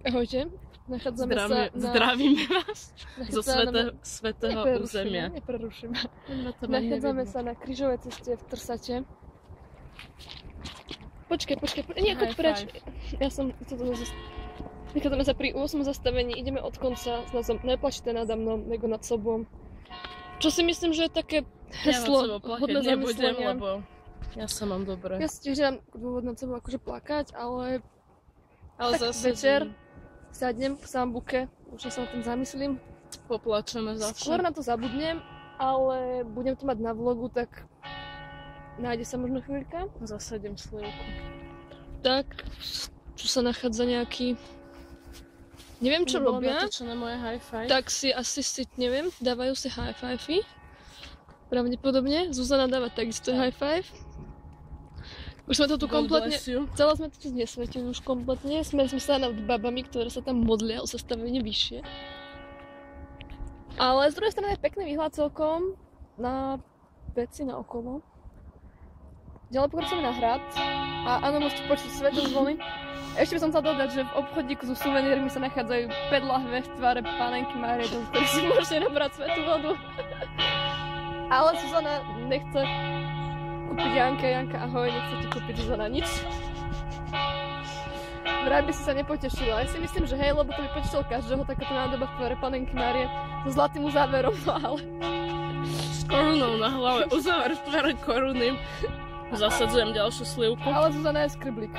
Ahojte, nachádzame sa na... Zdravíme vás zo svätého územia. Nepreruším. Nachádzame sa na krížovej ceste v Trsate. Počkaj, nie, choď preč. Nachádzame sa pri 8. zastavení, ideme od konca s názvom Neplačte nada mnou, nego nad sobou. Čo si myslím, že je také heslo hodné zamyslenia. Lebo ja sa mám dobre. Ja si tiež dám dôvod nad sebou akože plakať, ale tak zase večer sadnem v sambuke, už sa o tom zamyslím. Poplačeme zase. Skôr na to zabudnem, ale budem to mať na vlogu, tak nájde sa možno chvíľka. Zasadím slivku. Tak, tu sa nachádza nejaký... Neviem, čo robia. Natočené moje high five. Tak si asi neviem, dávajú si high fivey. Pravdepodobne. Zuzana dáva takisto high five. Už sme to tu kompletne... Celé sme to tu nesvetili už kompletne. Sme sa nad babami, ktoré sa tam modlia o zastavenie vyššie. Ale z druhej strany je pekný výhľad celkom na veci na okolo. Ďalej pokračujeme na hrad. A áno, môžete počuť svetozvony. Ešte by som chcela dodať, že v obchodíku so suvenírmi sa nachádzajú 5 lahve v tvare Panenky Márie, do ktorých si môžete nabrať svätú vodu. Ale Zuzana nechce kúpiť Janka, ahoj, nechce ti kúpiť Zuzana nič. Vraj by si sa nepotešila. Ja si myslím, že hej, lebo to by potešilo každého, takáto nádoba v tvare Panenky Márie so zlatým uzáverom, no ale... S korunou na hlave, uzáver v tvare koruny. Zasadzujem ďalšiu slivku. Ale Zuzana je skriblík.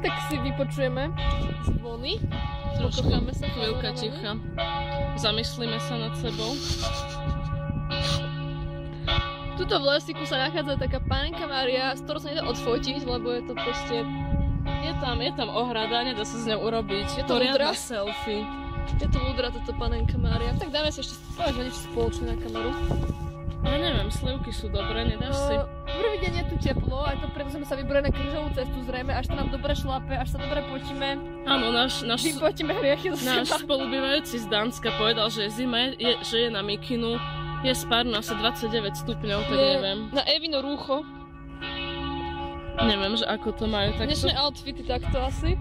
Tak si vypočujeme zvony. Trošku chvíľka ticha. Zamyslíme sa nad sebou. Tuto v lesiku sa nachádza taká Panenka Mária, z ktorou sa nedá odfotiť, lebo je to proste... Je tam ohrada, nedá sa s ňou urobiť. Je to riadna selfie. Je to múdra táto Panenka Mária. Tak dáme si ešte niečo spoločné na kameru. Ja neviem, slivky sú dobré, nedáš si? Prvý deň je tu teplo, aj to preto sme sa vybrali na krížovú cestu zrejme, až to nám dobre šlape, až sa dobre potíme. Áno, náš spolubývajúci z Dánska povedal, že zima že je na mikinu, je spárno asi 29 stupňov, tak neviem. Na Evino rúcho. Neviem, že ako to majú takto. Dnešné outfity takto asi.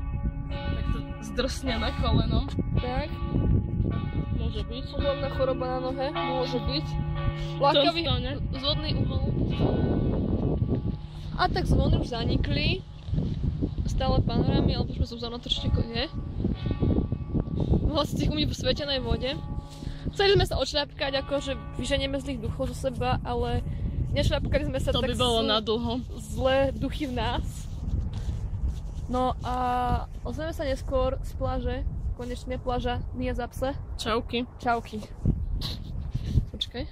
Takto zdrsnia na koleno. Tak. Môže byť. Hlavná choroba na nohe, môže byť. Lákavý zvodný uhol. A tak zvony už zanikli. Stále panorámy, ale poďme sa natočiť, ako je. Mohla si ich umyť v svetenej vode. Chceli sme sa odšľapkať, akože vyženieme zlých duchov zo seba, ale nešľapkali sme sa to tak by bolo nadlho. Zlé duchy v nás. No a ozveme sa neskôr z pláže. Konečne pláža Nia Zapse. Čauky. Čauky. Počkaj.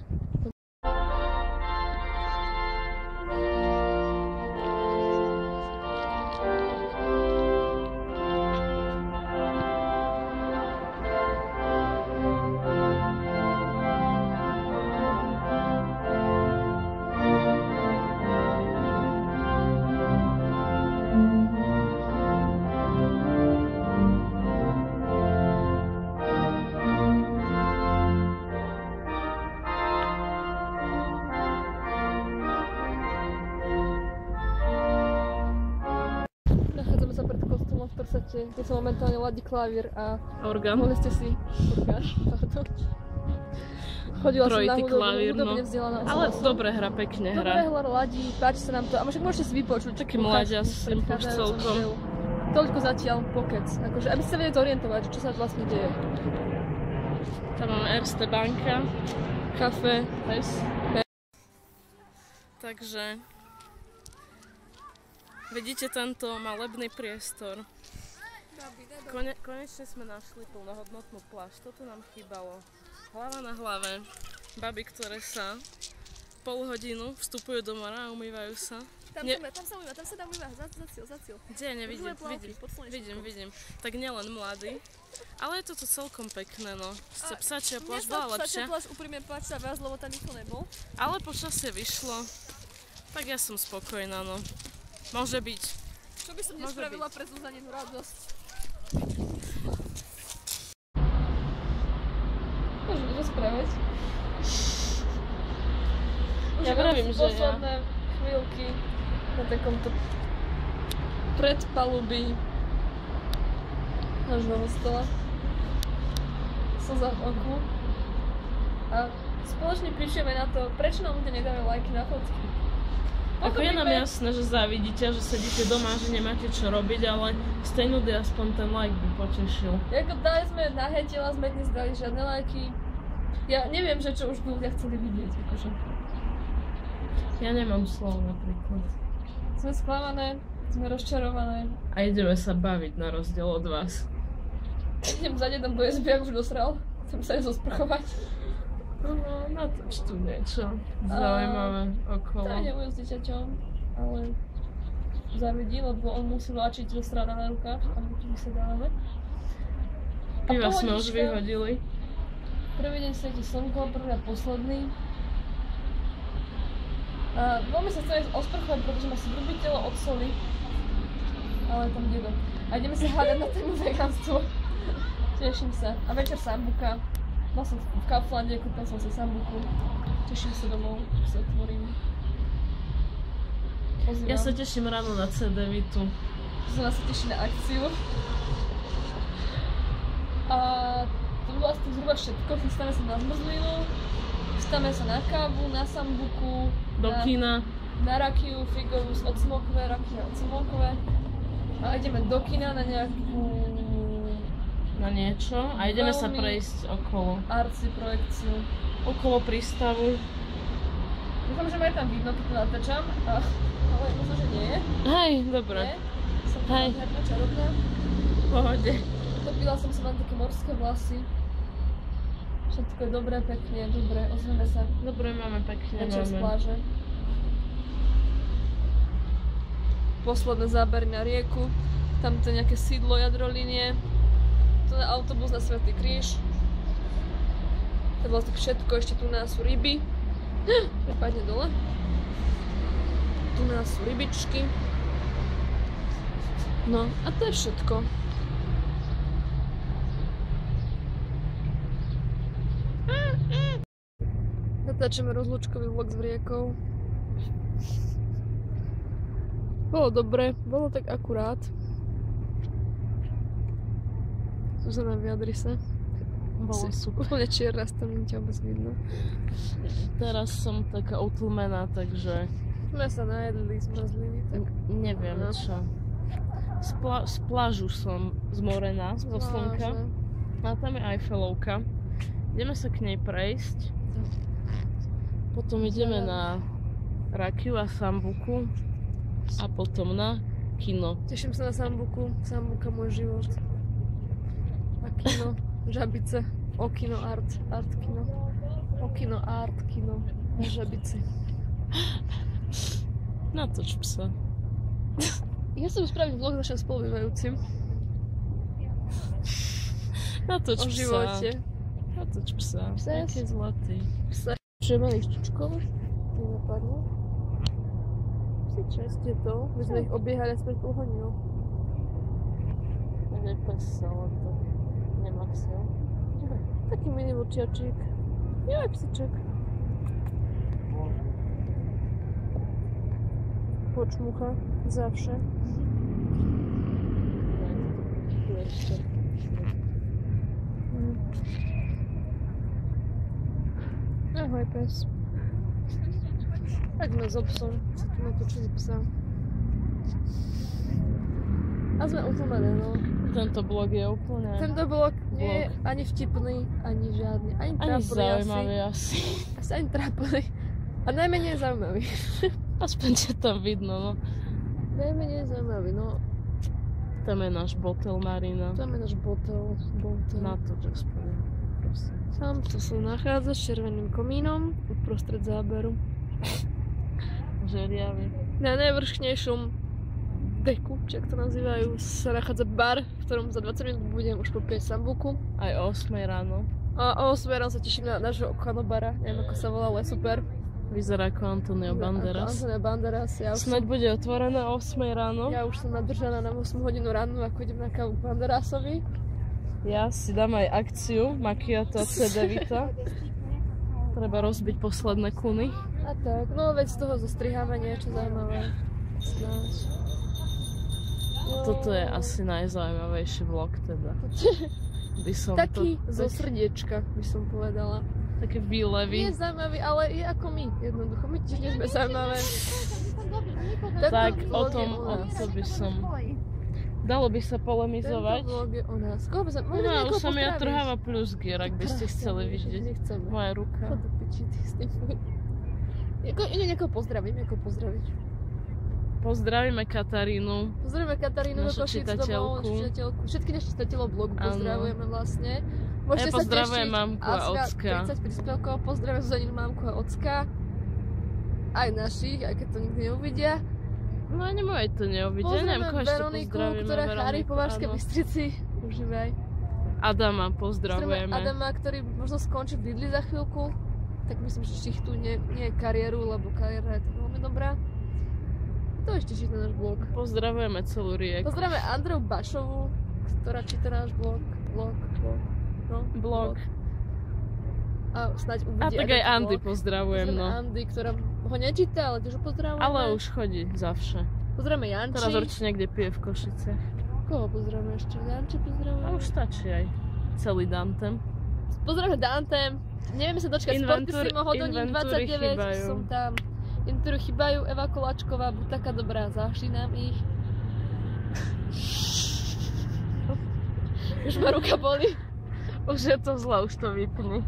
Kde sa momentálne ladí klavír a... Orgán. Mohli ste si... Orgán, pardon. Chodila trojitý som na hudobne vzdelaná. Ale dobre hra, pekne hra. Dobre hra, ladí, páči sa nám to. A však môžete si vypočuť. Taký mláďas, simpuš celkom. Toľko zatiaľ pokec. Akože, aby ste sa vedeli zorientovať, čo sa vlastne deje. Tam máme Erste Banka. Kafe. Takže... Vidíte tento malebný priestor. Konečne sme našli plnohodnotnú pláž. Toto nám chýbalo. Hlava na hlave. Baby, ktoré sa pol hodinu vstupujú do mora a umývajú sa. Tam sa dá umývať. Zaciel. Kde? Nevidím. Vidím. Tak nielen mladí. Ale je toto celkom pekné, no. Psačia pláž bola lepšia. Psačia pláž úprimne páči sa viac, lebo tam nikto nebol. Ale počasie vyšlo. Tak ja som spokojná, no. Môže byť. Čo by som nespravila pre Zuzaninu radosť? Môžeme rozprávať. Ja vravím, že posledné chvíľky na takomto predpalubí nášho hostela. Slza v oku. A spoločne píšeme na to, prečo nám ľudia nedávajú lajky na fotky. Ako je nám jasné, že závidíte, že sedíte doma, že nemáte čo robiť, ale z tej nudy aspoň ten like by potešil. Jako dali sme na Hetela, sme dnes dali žiadne lajky. Ja neviem, že čo už by ľudia chceli vidieť, akože. Ja nemám slov napríklad. Sme sklamané, sme rozčarované. A ideme sa baviť na rozdiel od vás. Idem za dedom do izby, ak už dosral. Chcem sa aj zosprchovať. No, natoč tu niečo zaujímavé okolo. Tráňujú s dieťaťom, ale zavidí, lebo on musí vláčiť zo strana na rukách a my tu vysedávame. Piva sme už vyhodili. Prvý deň svieti slnko, prvý a posledný. A veľmi sa chceme osprchovať, pretože ma si vrúbi telo od soli. Ale tam dedo. A ideme sa hádať na tému vegánstvo. Teším sa. A večer sambuka. Mal som v Kauflande, kúpil som si sambuku. Teším sa domov, že sa otvorím. Pozývam. Ja sa teším ráno na CD-vitu. Zona sa teší na akciu. A to bolo asi zhruba všetko. Chystáme sa na zmrzlinu, chystáme sa na kávu, na sambuku, Do kina. Na rakiu figovú z odsmokové, rakia odsmokové. A ideme do kina na nejakú... Na niečo a ideme sa veľmi prejsť okolo. artsy projekciu. Okolo prístavu. Dúfam, že ma aj tam vidno, keď to natáčam, ale možno, že nie je. Hej, dobre. Nie? Som Hej. nádherná, čarovná. V pohode. Utopila som sa na také morské vlasy. Všetko je dobré, pekne, dobre, ozveme sa. Dobre, máme pekne, Večer z máme. pláže. Posledné zábery na rieku. Tam to je nejaké sídlo jadrolínie. To je autobus na Svätý Kríž. To bolo tak všetko, ešte tu nás sú ryby. Prepadne dole. Tu nás sú rybičky. No a to je všetko. Natáčame rozlúčkový vlog s riekou. Bolo dobre, bolo tak akurát. Zuzana, vyjadri sa. Bolo super. Úplne čierna, tam ťa vôbec vidno. Teraz som taká utlmená, takže Sme sa najedli z mrzliny, tak neviem No. čo. Z plážu som zmorená zo slnka. A tam je Eiffelovka. Ideme sa k nej prejsť. Potom ideme na rakiu a sambuku. A potom na kino. Teším sa na sambuku. Sambuka môj život. A kino. Žabice. Okino art. Art kino. Okino art kino. Na Žabici. Natoč psa. Ja som spravím vlog s našim spolubývajúcim. Natoč O psa. živote. Natoč psa. Psa. Aký zlatý. Psa. Že mali štučkov. To napadne. Si česte to. My sme ich obiehali aspoň pol hodinu. Je pes sa, ale to nemá sil. Taký mini vlčiačik. Jo, aj psiček. Počmucha. Zawsze. Ahoj pes. Tak sme s obsom. Sa tu natočili psa. A sme utlmené, no. Tento blog je úplne... Tento blog nie je ani vtipný, ani žiadny. Ani trápny zaujímavý asi. Asi ani trápny. A najmenej zaujímavý. Aspoň ťa tam vidno, no. Najmenej zaujímavý, no. Tam je náš botel Marina. Tam je náš botel. Na to, že spolu. Prosím. Tam to sa nachádza s červeným komínom uprostred záberu. Žeriavy. Na najvrchnejšom deku, či ak to nazývajú, sa nachádza bar, v ktorom za 20 minút budem už popieť sambuku. Aj o 8 ráno. A o 8 ráno sa teším na nášho kanobara, neviem ako sa volá, ale super. Vyzerá ako Antonio Banderas. Antonio Banderas, ja už Snáď bude otvorené o 8 ráno. Ja už som nadržaná na 8 hodinu ráno, ako idem na kávu Banderasovi. Ja si dám aj akciu Macchiato CD-vita. Treba rozbiť posledné kuny. A tak, no veď z toho zostriháme niečo zaujímavé. Snáď. Toto je asi najzaujímavejší vlog teda. By som Taký to, zo srdiečka, by som povedala. také výlevy. Nie je zaujímavý, ale je ako my, jednoducho. My tiež nie sme zaujímavé. Tak Tento o vlog tom, je o nás. to by som... Dalo by sa polemizovať. Tento vlog je o nás. Koho by sa... No, už som ja trháva plus gear, ak by ste chceli vidieť. Nechceme. Moja ruka. Chod do piči, ty s tým. Niekoho pozdravím, niekoho pozdraviť. Pozdravíme Katarínu. Pozdravíme Katarínu do Našu Košíc čitateľku. čitateľku. Všetky naše čitateľov blogu Áno. pozdravujeme vlastne. Ja Môžete sa pozdravujem tešiť. mamku a Aska, ocka. 30 príspevkov, pozdravujem Zuzaninu mamku a ocka. Aj našich, aj keď to nikdy neuvidia. No a nemoj to neuvidia, neviem, Pozdravujeme koho ešte Veroniku, pozdravíme. ktorá chári po Varskej áno. Bystrici. Užívaj. Adama pozdravujeme. Adama, ktorý možno skončí v Lidli za chvíľku. Tak myslím, že šichtu nie kariéru, lebo kariéra je to veľmi dobrá. To ešte číta náš blog. Pozdravujeme celú Rieku. Pozdravujeme Andreu Bašovú, ktorá číta náš blog. Blog. A snáď uvidí A tak aj Andy pozdravujem, no. Andy, ktorá ho nečíta, ale tiež ho pozdravujeme. Ale už chodí zavše. Pozdravujeme Janči. Teraz určite niekde pije v Košiciach. Koho pozdravujeme ešte? Janči pozdravujeme. A už stačí aj celý Dantem. Pozdravujeme Dantem. Nevieme sa dočkať Sportissimo Hodonín 29, chýbajú. som tam. Inventúry chýbajú, Eva Koláčková, buď taká dobrá, zašli nám ich. Už ma ruka boli. Už je to zle, už to vypni.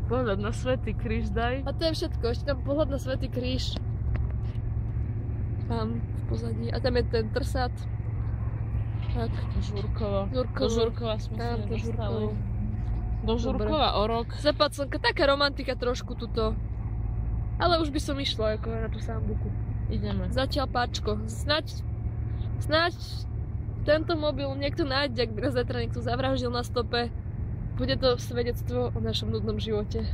Pohľad na Svätý kríž daj. A to je všetko, ešte tam pohľad na Svätý kríž. Tam v pozadí. A tam je ten trsát. Tak. Žurkova. Do Žurkova sme sa Tam do nedostali. Žurkova. Do Žurkova o rok. Západ slnka, taká romantika trošku tuto. Ale už by som išla ako na tú sambuku. Ideme. Zatiaľ páčko. Snáď tento mobil niekto nájde, ak by nás zajtra niekto zavraždil na stope. Bude to svedectvo o našom nudnom živote.